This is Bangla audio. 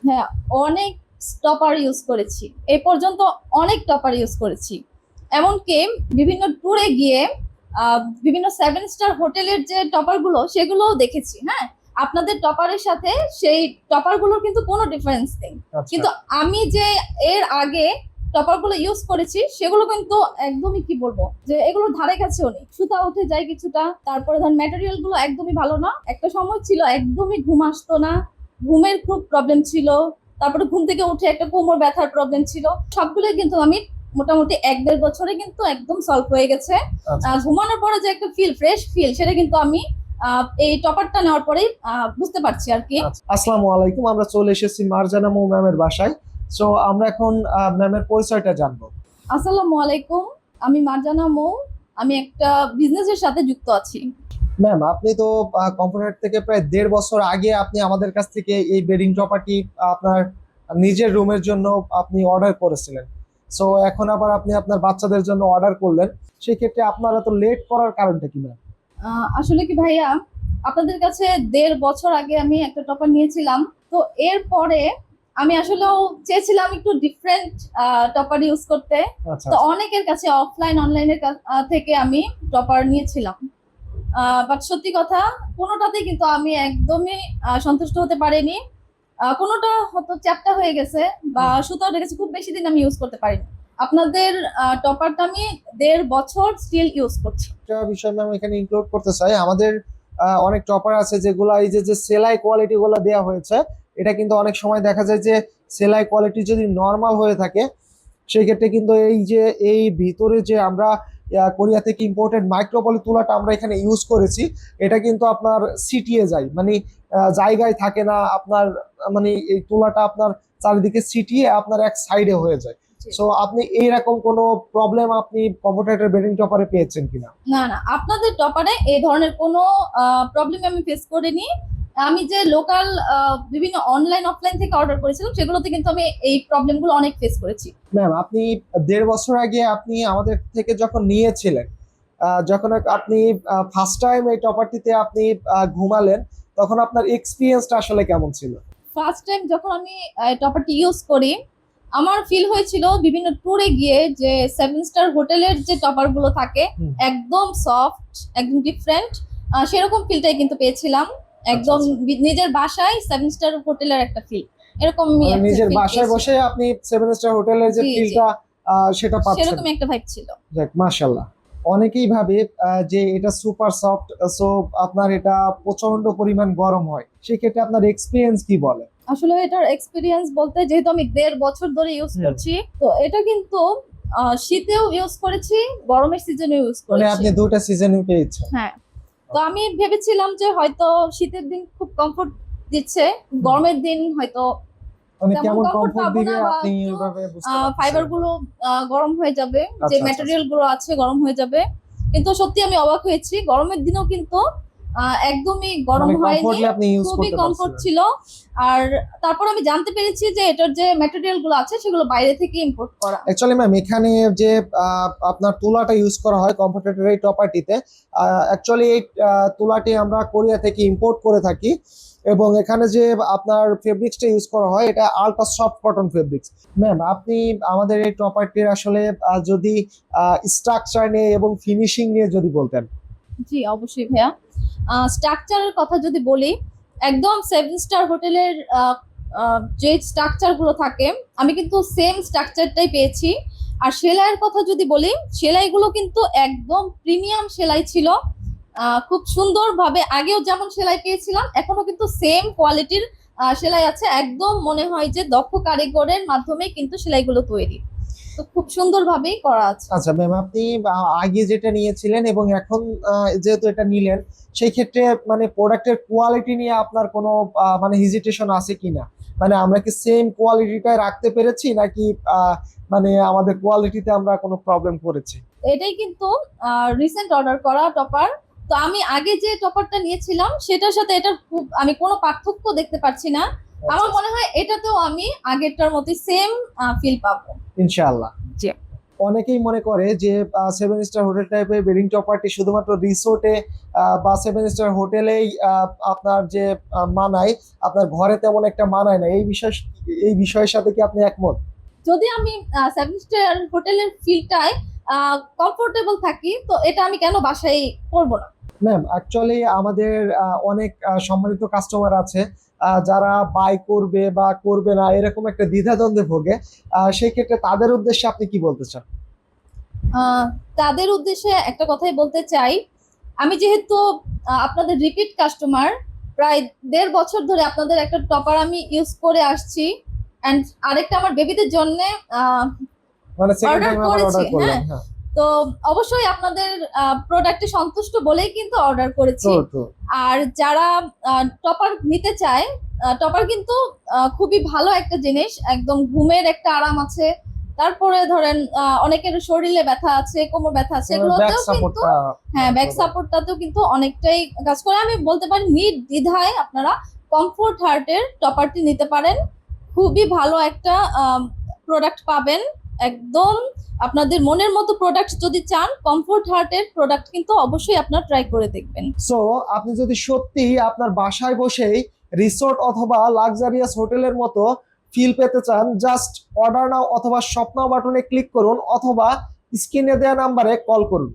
হ্যাঁ, অনেক টপার ইউজ করেছি। এই পর্যন্ত অনেক টপার ইউজ করেছি। এমনকি বিভিন্ন ট্যুরে গিয়ে বিভিন্ন 7 স্টার হোটেলের যে টপার গুলো সেগুলোও দেখেছি। হ্যাঁ, আপনাদের টপারের সাথে সেই টপার গুলোর কিন্তু কোনো ডিফারেন্স নেই। আচ্ছা। কিন্তু আমি যে এর আগে টপার গুলো ইউজ করেছি সেগুলো কিন্তু একদমই কি বলবো যে এগুলো ধারে কাছেও নেই, সুতা উঠে যায় কিছুটা। তারপরে ধর ম্যাটেরিয়াল গুলো একদমই ভালো না। একটা সময় ছিল একদমই ঘুম আসতো না, ঘুমের খুব প্রবলেম ছিল। তারপরে ঘুম থেকে উঠে একটা কোমর ব্যথার প্রবলেম ছিল। সবগুলোই কিন্তু আমি মোটামুটি 1-1.5 বছরে কিন্তু একদম সলভ হয়ে গেছে। আচ্ছা। ঘুমানোর পরে যে একটা ফ্রেশ ফিল, সেটা কিন্তু আমি এই টপারটা নেওয়ার পরেই বুঝতে পারছি আর কি। আচ্ছা, আসসালামু আলাইকুম। আমরা চলে এসেছি মার্জানা মৌ ম্যামের বাসায়। সো আমরা এখন ম্যামের পরিচয়টা জানবো। আসসালামু আলাইকুম, আমি মার্জানা মৌ। আমি একটা বিজনেসের সাথে যুক্ত আছি। ম্যাম, আপনি তো কম্পিউটার থেকে প্রায় 1.5 বছর আগে আপনি আমাদের কাছ থেকে এই বেডিং টপারটি আপনার নিজের রুমের জন্য আপনি অর্ডার করেছিলেন। সো এখন আবার আপনি আপনার বাচ্চাদের জন্য অর্ডার করলেন। সেক্ষেত্রে আপনারা তো লেট করার কারণটা কি ম্যাম? আসলে কি ভাইয়া, আপনাদের কাছে 1.5 বছর আগে আমি একটা টপার নিয়েছিলাম। তো এরপরে আমি আসলেও চেয়েছিলাম একটু ডিফারেন্ট টপার ইউজ করতে। আচ্ছা। তো অনেকের কাছে অফলাইন অনলাইনের থেকে আমি টপার নিয়েছিলাম। বাট সত্যি কথা, কোনোটাতে কিন্তু আমি একদমই সন্তুষ্ট হতে পারিনি। কোনোটা হয়তো চ্যাপ্টা হয়ে গেছে বা সুতো উঠে গেছে, খুব বেশি দিন আমি ইউজ করতে পারিনি। আপনাদের টপারটা আমি 1.5 বছর স্টিল ইউজ করছি। একটা বিষয় ম্যাম এখানে ইনক্লুড করতে চাই। আমাদের অনেক টপার আছে যেগুলো এই যে যে সেলাই কোয়ালিটি গুলো দেওয়া হয়েছে, এটা কিন্তু অনেক সময় দেখা যায় যে সেলাই কোয়ালিটি যদি নর্মাল হয়ে থাকে, সেই ক্ষেত্রে কিন্তু এই যে এই ভিতরে যে আমরা কোরিয়া থেকে ইম্পোর্টেড মাইক্রোপলি তুলাটা আমরা এখানে ইউজ করেছি, এটা কিন্তু আপনার সিটিয়ে যায়, মানে জায়গায় থাকে না আপনার, মানে এই তুলাটা আপনার চারিদিকে সিটিয়ে আপনার এক সাইডে হয়ে যায়। সো আপনি এইরকম কোনো প্রবলেম আপনি কম্পিউটার বেডিং টপারে পেয়েছেন কিনা? না না, আপনাদের টপারে এই ধরনের কোনো প্রবলেম আমি ফেস করিনি। আমি যে লোকাল বিভিন্ন অনলাইন অফলাইন থেকে অর্ডার করেছিলাম সেগুলোতে কিন্তু আমি এই প্রবলেমগুলো অনেক ফেস করেছি। ম্যাম, আপনি 1.5 বছর আগে আপনি আমাদের থেকে যখন নিয়েছিলেন, যখন আপনি ফার্স্ট টাইম এই টপারটিতে আপনি ঘুমালেন, তখন আপনার এক্সপিরিয়েন্সটা আসলে কেমন ছিল? ফার্স্ট টাইম যখন আমি টপারটি ইউজ করি, আমার ফিল হয়েছিল বিভিন্ন ট্যুরে গিয়ে যে 7 স্টার হোটেলের যে টপার গুলো থাকে, হুম। একদম সফট, একদম ডিফারেন্ট, সেরকম ফিলটাই কিন্তু পেয়েছিলাম। একদম আচ্ছা। নিজের বাসায় 7 স্টার হোটেলের একটা ফিল, এরকম আমি মানে একটা নিজের ফিল বাসায় পেয়েছি। বসে আপনি 7 স্টার হোটেলের যে জি জি, ফিলটা সেটা পাচ্ছেন। সেরকম একটা ভাইব ছিল। যাক, মাশাআল্লাহ। অনেকেই ভাবে যে এটা সুপার সফট, সো আপনার এটা প্রচন্ড পরিমাণ গরম হয়। সেক্ষেত্রে আপনার এক্সপিরিয়েন্স কি বলে? আসলে এটার এক্সপিরিয়েন্স বলতে, যেহেতু আমি 1.5 বছর ধরে ইউজ হুম। করছি, তো এটা কিন্তু শীতেও ইউজ করেছি, গরমের সিজনে ইউজ মানে করেছি। আপনি দুটো সিজনই পেয়েছেন। হ্যাঁ, তো আমি ভেবেছিলাম যে হয়তো শীতের দিন খুব কমফোর্ট দিচ্ছে, গরমের দিন হয়তো মানে তেমন কেমন কমফোর্ট কমফোর্ট পাবো দিবে না, বা আপনি একটু ওইভাবে বুঝতে পারতেছেন ফাইবার না। গুলো গরম হয়ে যাবে, যে আচ্ছা, আচ্ছা, আচ্ছা। ম্যাটেরিয়াল গুলো আছে গরম হয়ে যাবে। কিন্তু সত্যি আমি অবাক হয়েছি, গরমের দিনেও কিন্তু একদমই গরম মানে হয়নি, কমফোর্টলি আপনি ইউজ খুবই করতে কমফোর্ট পারছিলেন। ছিল। আর তারপর আমি জানতে পেরেছি যে এটার যে ম্যাটেরিয়াল গুলো আছে সেগুলো বাইরে থেকে ইম্পোর্ট করা। অ্যাকচুয়ালি ম্যাম, এখানে যে আপনার তুলাটা ইউজ করা হয় কম্পিউটারের এই টপারটিতে, অ্যাকচুয়ালি এই তুলাটি আমরা কোরিয়া থেকে ইম্পোর্ট করে থাকি। এবং এখানে যে আপনার ফেব্রিক্সটা ইউজ করা হয়, এটা ultra soft cotton fabrics. Ma'am, আপনি আমাদের এই টপারটির আসলে যদি স্ট্রাকচার নিয়ে এবং ফিনিশিং নিয়ে যদি বলতেন। জি অবশ্যই ভাইয়া, স্ট্রাকচারের কথা যদি বলি, একদম 7 স্টার হোটেলের যে স্ট্রাকচার গুলো থাকে, আমি কিন্তু সেম স্ট্রাকচারটাই পেয়েছি। আর সেলাইয়ের কথা যদি বলি, সেলাইগুলো কিন্তু একদম প্রিমিয়াম সেলাই ছিল। খুব সুন্দরভাবে আগেও যেমন সেলাই পেয়েছিলাম, এখনো কিন্তু সেম কোয়ালিটির সেলাই আছে। একদম মনে হয় যে দক্ষ কারিগরের মাধ্যমে কিন্তু সেলাইগুলো তৈরি, তো খুব সুন্দরভাবেই করা আছে। আচ্ছা ম্যাম, আপনি আগে যেটা নিয়েছিলেন এবং এখন যেহেতু এটা নিলেন, সেই ক্ষেত্রে মানে প্রোডাক্টের কোয়ালিটি নিয়ে আপনার কোনো মানে হেজিটেশন আছে কিনা? মানে আমরা কি সেম কোয়ালিটিটাই রাখতে পেরেছি, নাকি মানে আমাদের কোয়ালিটিতে আমরা কোনো প্রবলেম করেছি? এটাই কিন্তু রিসেন্ট অর্ডার করা টপার। তো আমি আগে যে টপারটা নিয়েছিলাম সেটার সাথে এটা খুব, আমি কোনো পার্থক্য দেখতে পাচ্ছি না। আচ্ছা, আমার আচ্ছা। মনে হয় এটাতেও আমি আগেরটার মতোই সেম ফিল পাবো। ইনশাআল্লাহ। জি। অনেকেই মনে করে যে 7 স্টার হোটেল টাইপের বেডিং টপারটি শুধুমাত্র রিসোর্টে বা 7 স্টার হোটেলেই আপনার যে মানায়, আপনার ঘরে তেমন একটা মানায় না। এই বিষয়ের সাথে কি আপনি একমত? যদি আমি 7 স্টার হোটেলের ফিলটায় কমফোর্টেবল থাকি, তো এটা আমি কেন বাসায় করবো না? ম্যাম, অ্যাকচুয়ালি আমাদের অনেক সম্মানিত কাস্টমার আছে যারা বাই করবে বা করবে না এরকম একটা দ্বিধাদ্বন্দ্বে ভোগে। সেই ক্ষেত্রে তাদের উদ্দেশ্যে আপনি কি বলতে চান? তাদের উদ্দেশ্যে একটা কথাই বলতে চাই, আমি যেহেতু আপনাদের রিপিট কাস্টমার, প্রায় 1.5 বছর ধরে আপনাদের একটা টপার আমি ইউজ করে আসছি, অ্যান্ড আরেকটা আমার বেবিদের জন্য মানে সেকেন্ড অর্ডার টাইম আবার করেছি। অর্ডার করলেন? হ্যাঁ, হ্যাঁ, তো অবশ্যই আপনাদের প্রোডাক্টে সন্তুষ্ট বলেই কিন্তু অর্ডার করেছি। True true. আর যারা টপার নিতে চায়, টপার কিন্তু খুবই ভালো একটা জিনিস, একদম ঘুমের একটা আরাম আছে। তারপরে ধরেন অনেকের শরীরে ব্যথা আছে, কোমর ব্যথা আছে, ব্যাক এগুলোতেও কিন্তু সাপোর্টটা। হ্যাঁ, ব্যাক সাপোর্টটাতেও কিন্তু অনেকটাই কাজ করে। আমি বলতে পারি নির্দ্বিধায় আপনারা কমফোর্ট হার্টের টপারটি নিতে পারেন। খুবই ভালো একটা প্রোডাক্ট পাবেন, একদম আপনাদের মনের মতো প্রোডাক্ট যদি চান, কমফোর্ট হার্টের প্রোডাক্ট কিন্তু অবশ্যই আপনারা ট্রাই করে দেখবেন। সো আপনি যদি সত্যি আপনার বাসায় বসেই রিসোর্ট অথবা লাক্সারিয়াস হোটেলের মতো ফিল পেতে চান, জাস্ট অর্ডার নাও অথবা শপ নাও বাটনে ক্লিক করুন অথবা স্ক্রিনে দেওয়া নাম্বারে কল করুন।